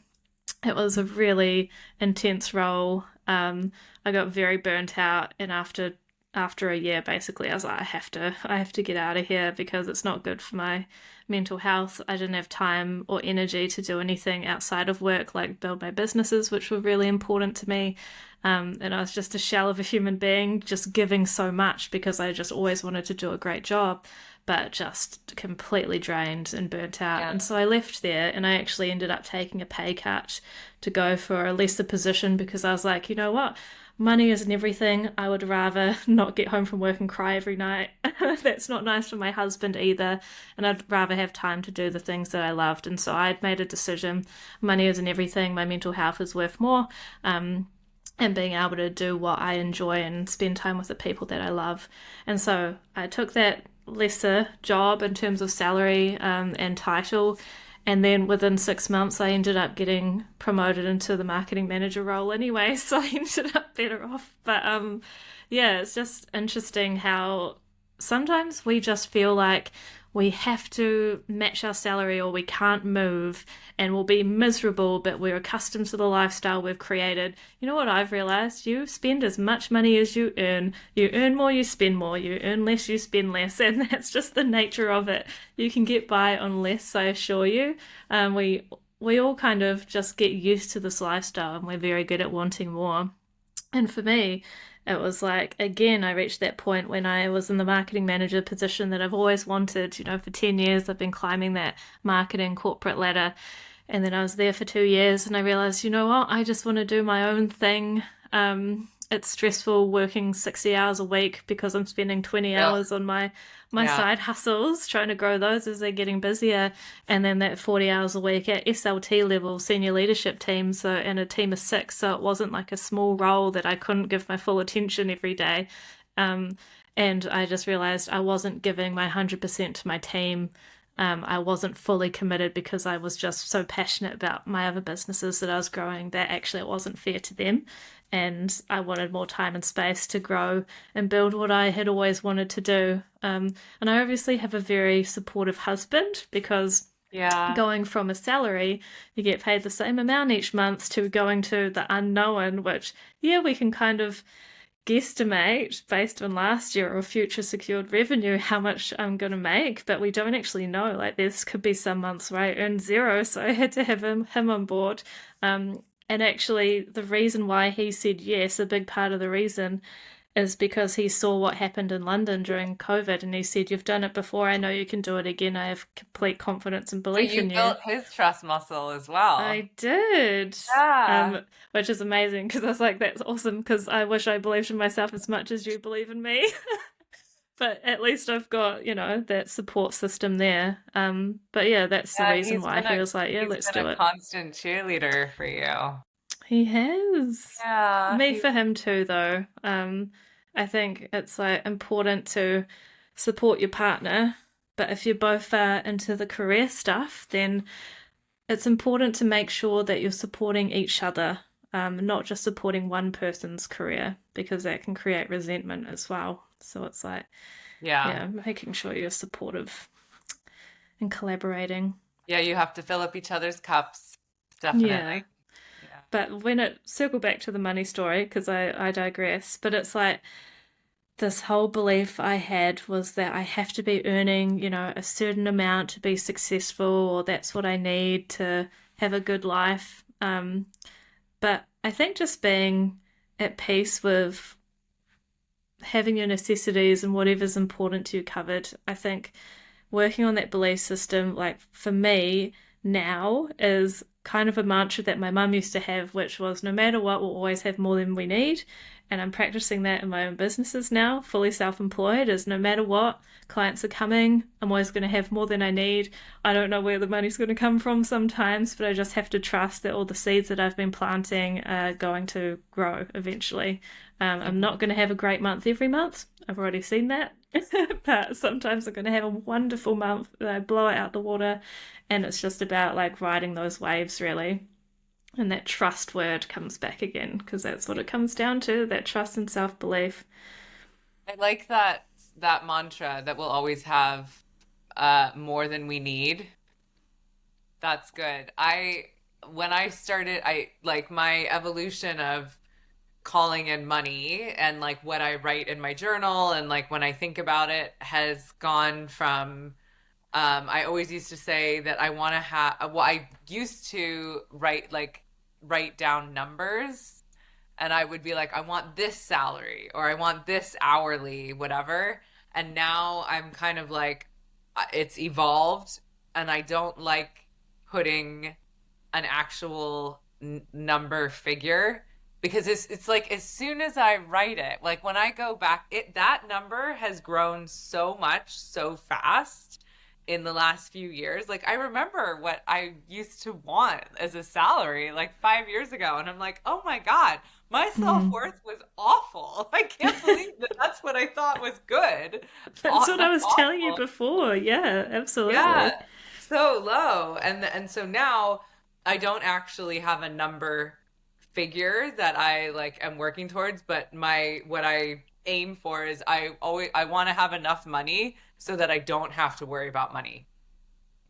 It was a really intense role. I got very burnt out, and after a year, basically, I was like, I have to get out of here because it's not good for my mental health. I didn't have time or energy to do anything outside of work, like build my businesses, which were really important to me. And I was just a shell of a human being, just giving so much because I just always wanted to do a great job, but just completely drained and burnt out. Yeah. And so I left there, and I actually ended up taking a pay cut to go for a lesser position because I was like, you know what? Money isn't everything. I would rather not get home from work and cry every night. That's not nice for my husband either. And I'd rather have time to do the things that I loved. And so I'd made a decision. Money isn't everything. My mental health is worth more. and being able to do what I enjoy and spend time with the people that I love. And so I took that lesser job in terms of salary and title. And then within 6 months, I ended up getting promoted into the marketing manager role anyway. So I ended up better off. But yeah, it's just interesting how sometimes we just feel like we have to match our salary or we can't move and we'll be miserable, but we're accustomed to the lifestyle we've created. You know what I've realized? You spend as much money as you earn. You earn more, you spend more. You earn less, you spend less. And that's just the nature of it. You can get by on less, I assure you. We all kind of just get used to this lifestyle and we're very good at wanting more. And for me, it was like, again, I reached that point when I was in the marketing manager position that I've always wanted. You know, for 10 years, I've been climbing that marketing corporate ladder. And then I was there for 2 years and I realized, you know what, I just want to do my own thing. It's stressful working 60 hours a week because I'm spending 20 Yeah. hours on my Yeah. side hustles, trying to grow those as they're getting busier. And then that 40 hours a week at SLT level, senior leadership team, so in a team of 6. So it wasn't like a small role that I couldn't give my full attention every day. Um, and I just realized I wasn't giving my 100% to my team. I wasn't fully committed because I was just so passionate about my other businesses that I was growing that actually it wasn't fair to them. And I wanted more time and space to grow and build what I had always wanted to do. And I obviously have a very supportive husband because Yeah. going from a salary, you get paid the same amount each month, to going to the unknown, which, yeah, we can kind of guesstimate based on last year or future secured revenue how much I'm going to make, but we don't actually know. Like, this could be some months where I earn zero, so I had to have him on board. And actually, the reason why he said yes, a big part of the reason, is because he saw what happened in London during COVID and he said, "You've done it before. I know you can do it again. I have complete confidence and So belief you in you." built his trust muscle as well. I did. Yeah. Which is amazing because I was like, that's awesome because I wish I believed in myself as much as you believe in me. But at least I've got, that support system there. But yeah, that's the Yeah, reason why he was like, yeah, he's let's been do a it. constant cheerleader for you. He has. Yeah, Me he for him too, though. I think it's like important to support your partner, but if you're both into the career stuff, then it's important to make sure that you're supporting each other, not just supporting one person's career, because that can create resentment as well. So it's like, yeah. yeah, making sure you're supportive and collaborating. Yeah, you have to fill up each other's cups. Yeah. Definitely. Yeah. But when it circle back to the money story, because I digress, but it's like this whole belief I had was that I have to be earning, a certain amount to be successful, or that's what I need to have a good life. But I think just being at peace with having your necessities and whatever's important to you covered, I think working on that belief system, like for me now, is kind of a mantra that my mum used to have, which was no matter what, we'll always have more than we need. And I'm practicing that in my own businesses now, fully self employed, is no matter what, clients are coming, I'm always going to have more than I need. I don't know where the money's going to come from sometimes, but I just have to trust that all the seeds that I've been planting are going to grow eventually. I'm Mhm. not going to have a great month every month. I've already seen that. But sometimes I'm going to have a wonderful month that I blow it out the water. And it's just about like riding those waves, really. And that trust word comes back again because that's what it comes down to, that trust and self belief. I like that mantra that we'll always have more than we need. That's good. I when I started, I like my evolution of calling in money and like what I write in my journal and like when I think about it has gone from I always used to say that I want to have well I used to write down numbers and I would be like I want this salary or I want this hourly whatever and now I'm kind of like it's evolved and I don't like putting an actual number figure because it's like as soon as I write it, like when I go back, it that number has grown so much so fast in the last few years. Like I remember what I used to want as a salary like 5 years ago, and I'm like, oh my God, my Mm. self-worth was awful. I can't believe that that's what I thought was good. That's what I That's was telling you awful. before. Yeah, Yeah, absolutely. so low. And so now I don't actually have a number figure that I like am working towards, but my what I aim for is I want to have enough money so that I don't have to worry about money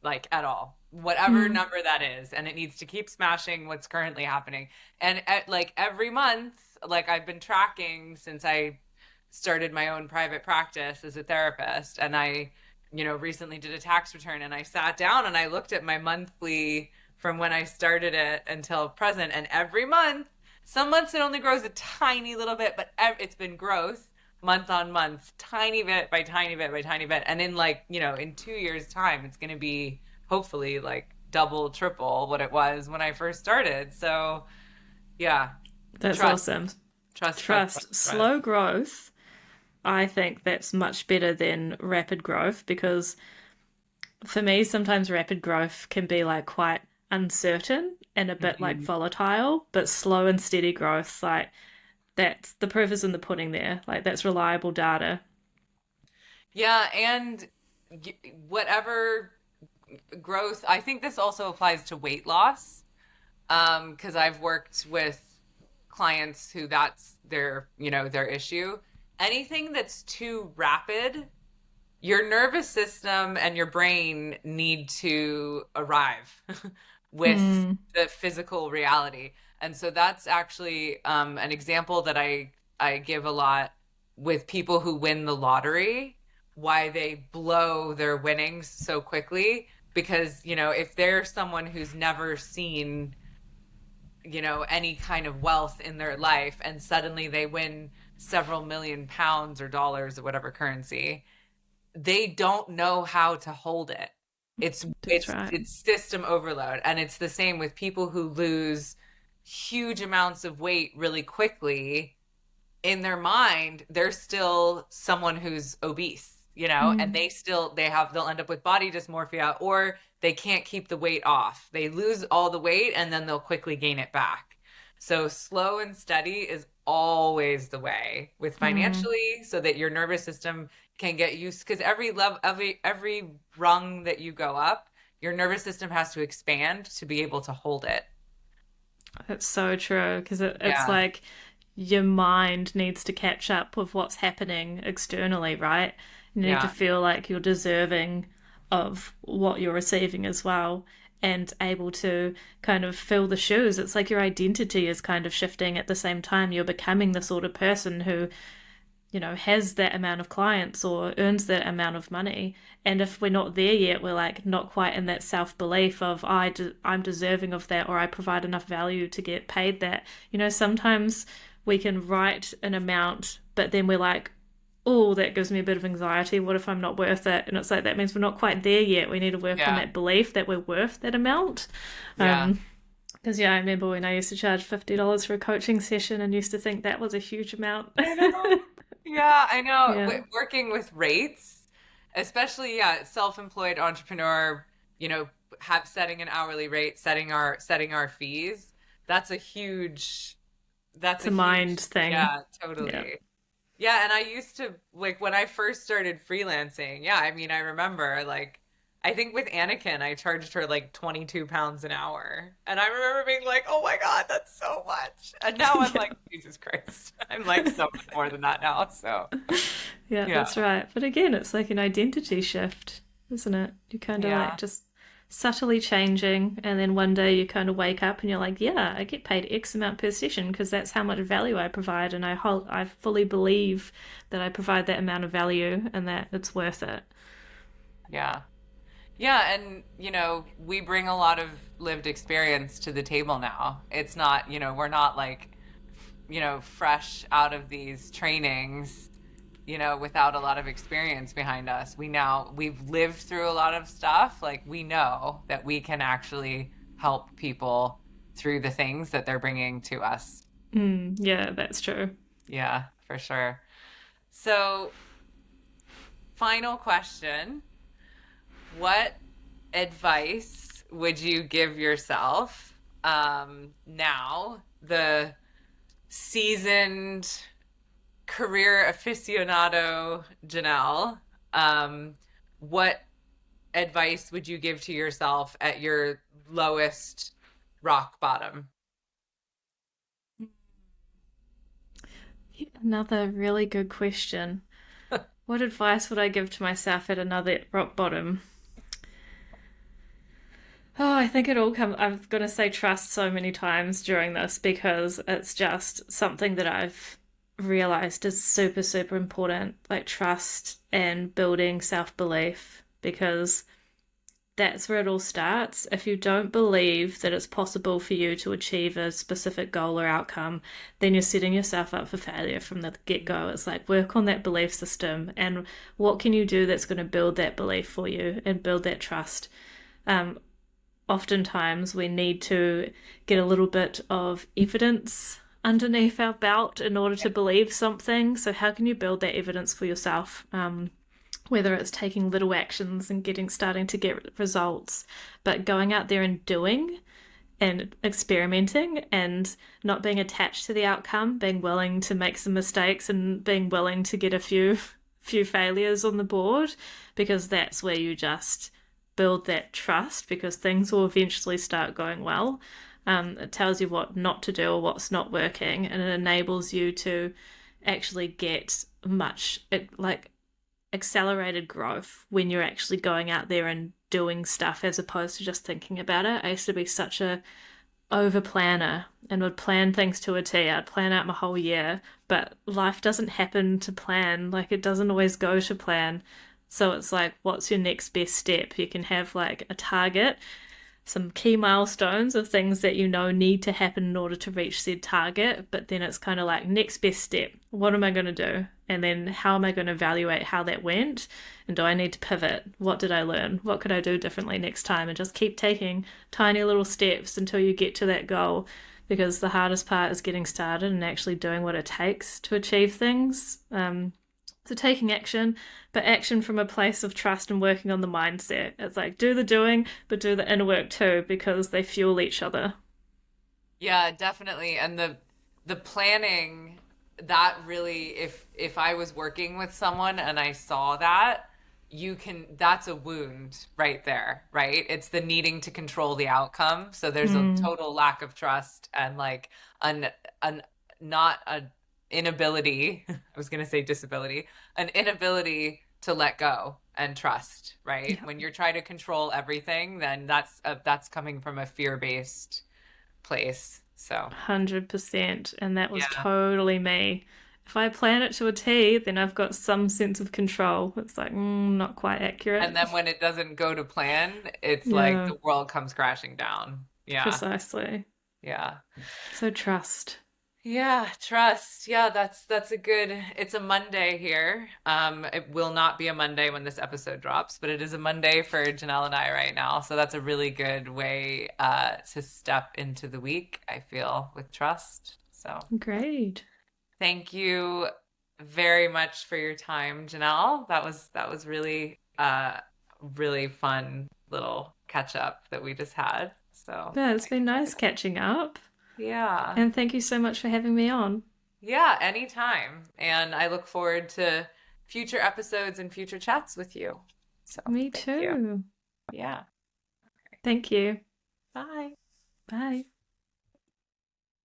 like at all. Whatever Mm. number that is, and it needs to keep smashing what's currently happening. And at, like every month, like I've been tracking since I started my own private practice as a therapist, and I, recently did a tax return, and I sat down and I looked at my monthly from when I started it until present, and every month, some months it only grows a tiny little bit, but it's been growth month on month, tiny bit by tiny bit by tiny bit. And in like, in 2 years' time, it's going to be hopefully like double, triple what it was when I first started. So yeah, That's trust, awesome. trust, trust, trust, Trust. trust. Slow growth, I think that's much better than rapid growth because for me, sometimes rapid growth can be like quite uncertain and a bit like Mhm. volatile, but slow and steady growth, like that's the proof is in the pudding there. Like that's reliable data. Yeah. And whatever growth, I think this also applies to weight loss. Because I've worked with clients who that's their issue. Anything that's too rapid, your nervous system and your brain need to arrive with Mm, the physical reality. And so that's actually an example that I give a lot with people who win the lottery, why they blow their winnings so quickly. Because, if they're someone who's never seen, any kind of wealth in their life and suddenly they win several million pounds or dollars or whatever currency, they don't know how to hold it. It's that's it's right. it's system overload, and it's the same with people who lose huge amounts of weight really quickly. In their mind, they're still someone who's obese, and Mm, they'll end up with body dysmorphia, or they can't keep the weight off. They lose all the weight and then they'll quickly gain it back. So slow and steady is always the way with mm. financially, so that your nervous system can get used, because every level, every rung that you go up, your nervous system has to expand to be able to hold it. That's so true because it's Yeah. like your mind needs to catch up with what's happening externally, right? You need to Yeah. feel like you're deserving of what you're receiving as well and able to kind of fill the shoes. It's like your identity is kind of shifting at the same time. You're becoming the sort of person who has that amount of clients or earns that amount of money. And if we're not there yet, we're like not quite in that self belief of I'm deserving of that or I provide enough value to get paid that. Sometimes we can write an amount, but then we're like, oh, that gives me a bit of anxiety. What if I'm not worth it? And it's like that means we're not quite there yet. We need to work on Yeah. that belief that we're worth that amount. Yeah. Because yeah, I remember when I used to charge $50 for a coaching session and used to think that was a huge amount. I know. Yeah, I know. Yeah. Working with rates, especially, yeah, self-employed entrepreneur, you know, have setting an hourly rate, setting our fees. That's a huge, that's It's a a mind huge, thing. yeah, Yeah. totally. Yeah, and I used to like when I first started freelancing. Yeah, I mean, I remember like I think with Anakin, I charged her like 22 pounds an hour. And I remember being like, "Oh my God, that's so much." And now I'm like, "Jesus Christ." I'm like so much more than that now. So, Yeah, yeah. that's right. But again, it's like an identity shift, isn't it? You kind of like Yeah. just subtly changing, and then one day you kind of wake up and you're like, yeah, I get paid X amount per session because that's how much value I provide, and I fully believe that I provide that amount of value and that it's worth it. Yeah. Yeah, and we bring a lot of lived experience to the table now. It's not, we're not like, fresh out of these trainings, without a lot of experience behind us. We've lived through a lot of stuff. Like we know that we can actually help people through the things that they're bringing to us. Yeah, that's true. Yeah, for sure. So, final question. what advice would you give yourself now, the seasoned career aficionado Janelle? What advice would you give to yourself at your lowest rock bottom? Another really good question. What advice would I give to myself at another rock bottom? Oh, I think it all comes. I'm going to say trust so many times during this because it's just something that I've realized is super, super important. Like trust and building self belief because that's where it all starts. If you don't believe that it's possible for you to achieve a specific goal or outcome, then you're setting yourself up for failure from the get go. It's like work on that belief system and what can you do that's going to build that belief for you and build that trust. Um, Oftentimes we need to get a little bit of evidence underneath our belt in order to believe something. So, how can you build that evidence for yourself? Whether it's taking little actions and starting to get results, but going out there and doing and experimenting and not being attached to the outcome, being willing to make some mistakes and being willing to get a few failures on the board, because that's where you just build that trust because things will eventually start going well. It tells you what not to do or what's not working, and it enables you to actually get much like accelerated growth when you're actually going out there and doing stuff as opposed to just thinking about it. I used to be such a over planner and would plan things to a T. I'd plan out my whole year, but life doesn't happen to plan. Like it doesn't always go to plan. So it's like, what's your next best step? You can have like a target, some key milestones of things that you know need to happen in order to reach said target, but then it's kind of like next best step. What am I going to do? And then how am I going to evaluate how that went? And do I need to pivot? What did I learn? What could I do differently next time? And just keep taking tiny little steps until you get to that goal. Because the hardest part is getting started and actually doing what it takes to achieve things. So taking action, but action from a place of trust and working on the mindset. It's like do the doing, but do the inner work too, because they fuel each other. Yeah, definitely. And the planning, that really, if I was working with someone and I saw that, that's a wound right there, right? It's the needing to control the outcome. So there's a Mm, total lack of trust and like an an not a inability, I was going to say disability, an inability to let go and trust, right? yeah, When you're trying to control everything, then that's coming from a fear-based place. So, 100%. And that was yeah. totally me. If I plan it to a T, then I've got some sense of control. It's like, not quite And accurate. then when it doesn't go to plan, it's like Yeah, the world comes crashing down. Yeah. precisely. Yeah. So trust. Yeah, trust. Yeah, that's a good, it's a Monday here. It will not be a Monday when this episode drops, but it is a Monday for Janelle and I right now. So that's a really good way to step into the week, I feel, with trust. So Great. thank you very much for your time, Janelle. That was really really fun little catch up that we just had. So Yeah, I it's been nice enjoyed it. catching up. Yeah. And thank you so much for having me on. Yeah, anytime. And I look forward to future episodes and future chats with you. So Me thank you. too. Yeah. Thank you. Bye. Bye.